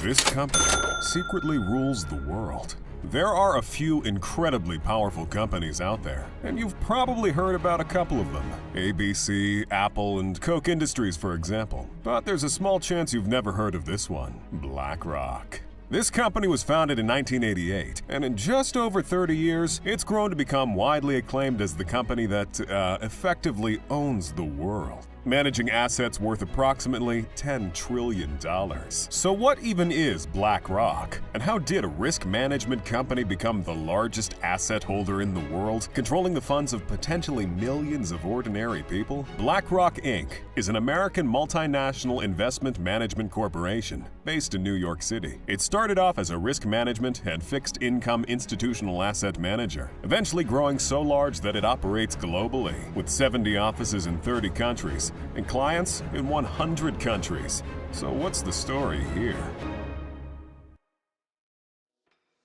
This company secretly rules the world. There are a few incredibly powerful companies out there, and you've probably heard about a couple of them. ABC, Apple, and Koch Industries, for example. But there's a small chance you've never heard of this one, BlackRock. This company was founded in 1988, and in just over 30 years, it's grown to become widely acclaimed as the company that effectively owns the world, managing assets worth approximately $10 trillion. So what even is BlackRock? And how did a risk management company become the largest asset holder in the world, controlling the funds of potentially millions of ordinary people? BlackRock Inc. is an American multinational investment management corporation based in New York City. It started off as a risk management and fixed income institutional asset manager, eventually growing so large that it operates globally, with 70 offices in 30 countries and clients in 100 countries. So what's the story here?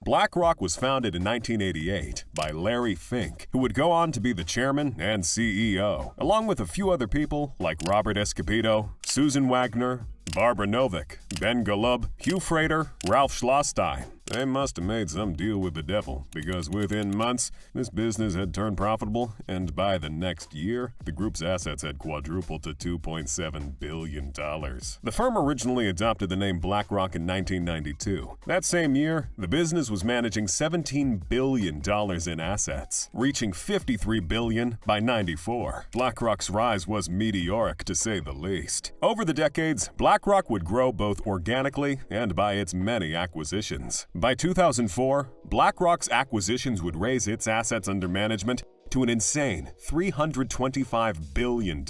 BlackRock was founded in 1988 by Larry Fink, who would go on to be the chairman and CEO, along with a few other people like Robert Escobedo, Susan Wagner, Barbara Novick, Ben Golub, Hugh Frater, Ralph Schlosstein. They must have made some deal with the devil, because within months, this business had turned profitable, and by the next year, the group's assets had quadrupled to $2.7 billion. The firm originally adopted the name BlackRock in 1992. That same year, the business was managing $17 billion in assets, reaching $53 billion by '94. BlackRock's rise was meteoric, to say the least. Over the decades, BlackRock would grow both organically and by its many acquisitions. By 2004, BlackRock's acquisitions would raise its assets under management to an insane $325 billion.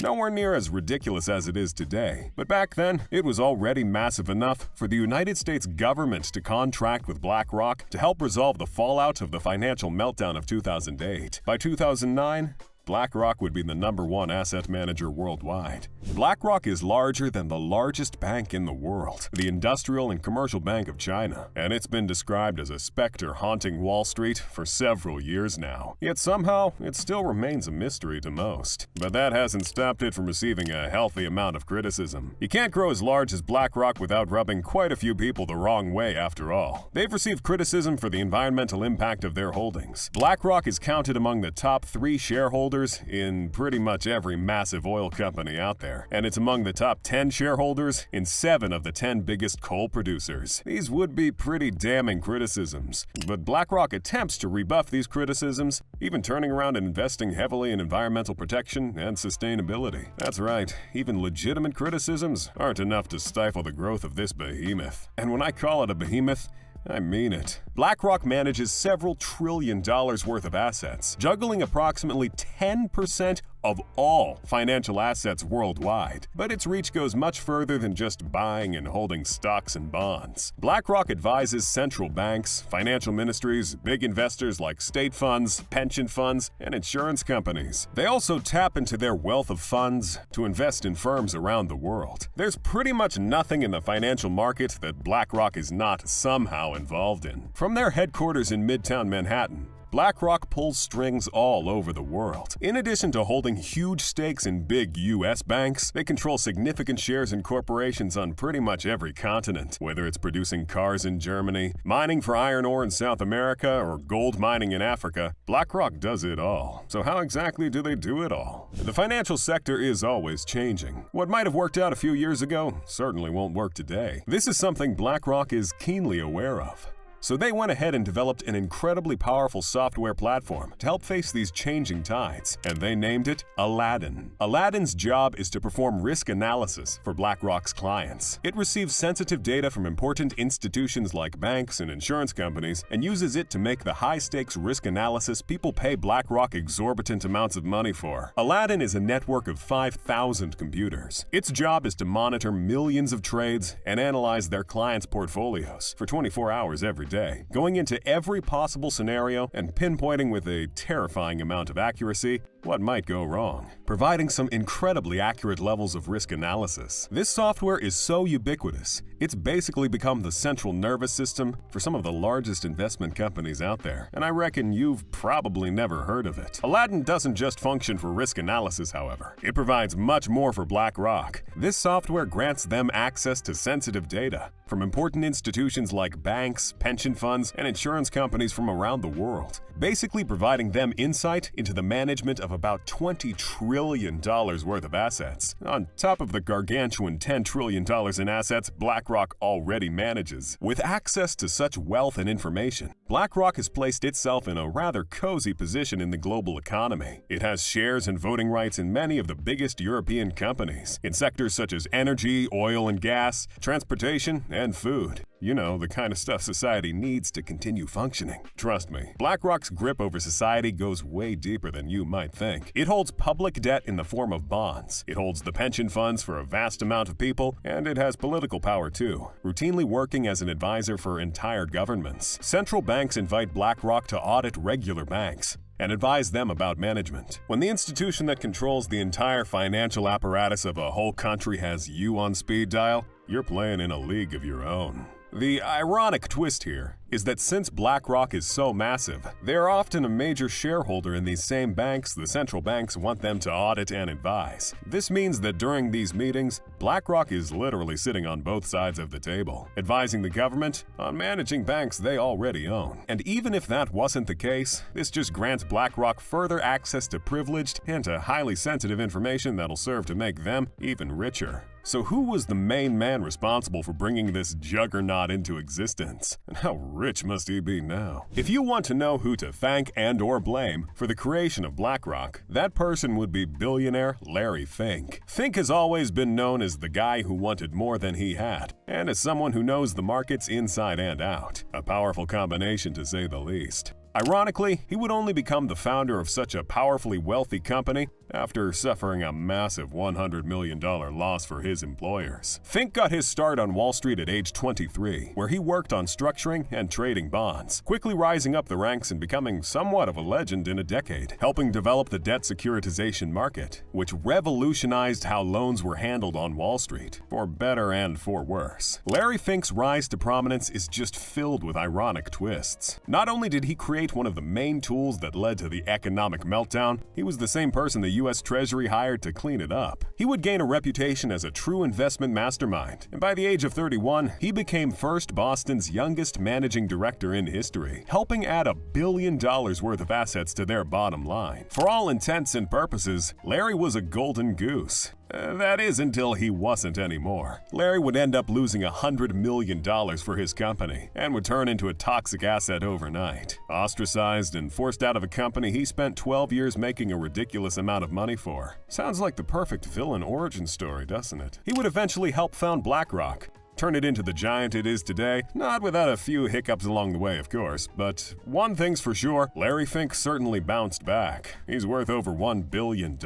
Nowhere near as ridiculous as it is today, but back then, it was already massive enough for the United States government to contract with BlackRock to help resolve the fallout of the financial meltdown of 2008. By 2009, BlackRock would be the #1 asset manager worldwide. BlackRock is larger than the largest bank in the world, the Industrial and Commercial Bank of China, and it's been described as a specter haunting Wall Street for several years now. Yet somehow, it still remains a mystery to most. But that hasn't stopped it from receiving a healthy amount of criticism. You can't grow as large as BlackRock without rubbing quite a few people the wrong way after all. They've received criticism for the environmental impact of their holdings. BlackRock is counted among the top 3 shareholders in pretty much every massive oil company out there, and it's among the top 10 shareholders in 7 of the 10 biggest coal producers. These would be pretty damning criticisms, but BlackRock attempts to rebuff these criticisms, even turning around and investing heavily in environmental protection and sustainability. That's right, even legitimate criticisms aren't enough to stifle the growth of this behemoth. And when I call it a behemoth, I mean it. BlackRock manages several $1 trillion worth of assets, juggling approximately 10% of all financial assets worldwide. But its reach goes much further than just buying and holding stocks and bonds. BlackRock advises central banks, financial ministries, big investors like state funds, pension funds, and insurance companies. They also tap into their wealth of funds to invest in firms around the world. There's pretty much nothing in the financial market that BlackRock is not somehow involved in. From their headquarters in Midtown Manhattan, BlackRock pulls strings all over the world. In addition to holding huge stakes in big U.S. banks, they control significant shares in corporations on pretty much every continent. Whether it's producing cars in Germany, mining for iron ore in South America, or gold mining in Africa, BlackRock does it all. So how exactly do they do it all? The financial sector is always changing. What might have worked out a few years ago certainly won't work today. This is something BlackRock is keenly aware of. So they went ahead and developed an incredibly powerful software platform to help face these changing tides, and they named it Aladdin. Aladdin's job is to perform risk analysis for BlackRock's clients. It receives sensitive data from important institutions like banks and insurance companies and uses it to make the high-stakes risk analysis people pay BlackRock exorbitant amounts of money for. Aladdin is a network of 5,000 computers. Its job is to monitor millions of trades and analyze their clients' portfolios for 24 hours every day, going into every possible scenario and pinpointing with a terrifying amount of accuracy what might go wrong, providing some incredibly accurate levels of risk analysis. This software is so ubiquitous, it's basically become the central nervous system for some of the largest investment companies out there, and I reckon you've probably never heard of it. Aladdin doesn't just function for risk analysis, however. It provides much more for BlackRock. This software grants them access to sensitive data from important institutions like banks, pension funds, and insurance companies from around the world, basically providing them insight into the management of about $20 trillion worth of assets, on top of the gargantuan $10 trillion in assets BlackRock already manages. With access to such wealth and information, BlackRock has placed itself in a rather cozy position in the global economy. It has shares and voting rights in many of the biggest European companies, in sectors such as energy, oil and gas, transportation, and food. You know, the kind of stuff society needs to continue functioning. Trust me, BlackRock's grip over society goes way deeper than you might think. It holds public debt in the form of bonds. It holds the pension funds for a vast amount of people, and it has political power too, routinely working as an advisor for entire governments. Central banks invite BlackRock to audit regular banks and advise them about management. When the institution that controls the entire financial apparatus of a whole country has you on speed dial, you're playing in a league of your own. The ironic twist here is that since BlackRock is so massive, they are often a major shareholder in these same banks the central banks want them to audit and advise. This means that during these meetings, BlackRock is literally sitting on both sides of the table, advising the government on managing banks they already own. And even if that wasn't the case, this just grants BlackRock further access to privileged and to highly sensitive information that'll serve to make them even richer. So who was the main man responsible for bringing this juggernaut into existence? And how rich must he be now? If you want to know who to thank and/or blame for the creation of BlackRock, that person would be billionaire Larry Fink. Fink has always been known as the guy who wanted more than he had, and as someone who knows the markets inside and out. A powerful combination, to say the least. Ironically, he would only become the founder of such a powerfully wealthy company after suffering a massive $100 million loss for his employers. Fink got his start on Wall Street at age 23, where he worked on structuring and trading bonds, quickly rising up the ranks and becoming somewhat of a legend in a decade, helping develop the debt securitization market, which revolutionized how loans were handled on Wall Street, for better and for worse. Larry Fink's rise to prominence is just filled with ironic twists. Not only did he create one of the main tools that led to the economic meltdown, he was the same person the U.S. Treasury hired to clean it up. He would gain a reputation as a true investment mastermind, and by the age of 31, he became First Boston's youngest managing director in history, helping add $1 billion worth of assets to their bottom line. For all intents and purposes, Larry was a golden goose. That is, until he wasn't anymore. Larry would end up losing $100 million for his company and would turn into a toxic asset overnight. Ostracized and forced out of a company he spent 12 years making a ridiculous amount of money for. Sounds like the perfect villain origin story, doesn't it? He would eventually help found BlackRock, turn it into the giant it is today, not without a few hiccups along the way, of course, but one thing's for sure, Larry Fink certainly bounced back. He's worth over $1 billion.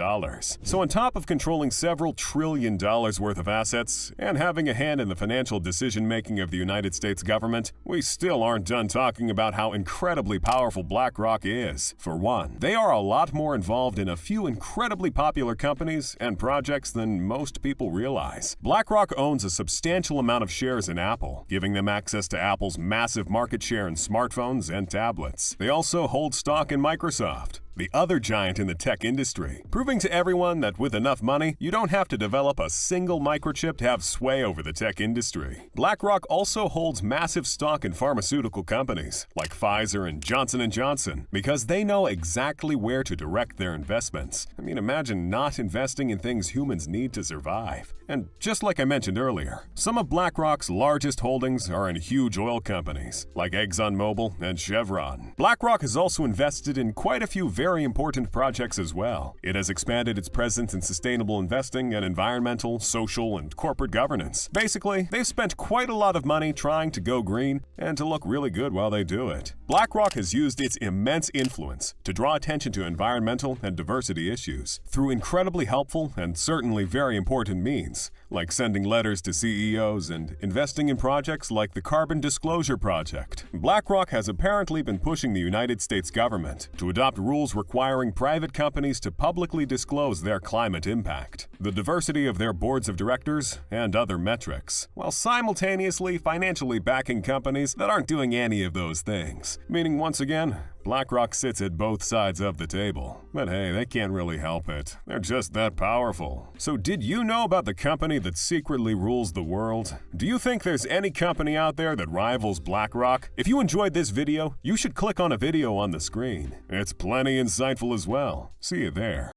So on top of controlling several $1 trillion worth of assets and having a hand in the financial decision-making of the United States government, we still aren't done talking about how incredibly powerful BlackRock is. For one, they are a lot more involved in a few incredibly popular companies and projects than most people realize. BlackRock owns a substantial amount of shares in Apple, giving them access to Apple's massive market share in smartphones and tablets. They also hold stock in Microsoft, the other giant in the tech industry, proving to everyone that with enough money, you don't have to develop a single microchip to have sway over the tech industry. BlackRock also holds massive stock in pharmaceutical companies like Pfizer and Johnson & Johnson because they know exactly where to direct their investments. I mean, imagine not investing in things humans need to survive. And just like I mentioned earlier, some of BlackRock's largest holdings are in huge oil companies like ExxonMobil and Chevron. BlackRock has also invested in quite a few very important projects as well. It has expanded its presence in sustainable investing and environmental, social, and corporate governance. Basically, they've spent quite a lot of money trying to go green and to look really good while they do it. BlackRock has used its immense influence to draw attention to environmental and diversity issues through incredibly helpful and certainly very important means, like sending letters to CEOs and investing in projects like the Carbon Disclosure Project. BlackRock has apparently been pushing the United States government to adopt rules rules requiring private companies to publicly disclose their climate impact, the diversity of their boards of directors, and other metrics, while simultaneously financially backing companies that aren't doing any of those things. Meaning, once again, BlackRock sits at both sides of the table. But hey, they can't really help it. They're just that powerful. So did you know about the company that secretly rules the world? Do you think there's any company out there that rivals BlackRock? If you enjoyed this video, you should click on a video on the screen. It's plenty insightful as well. See you there.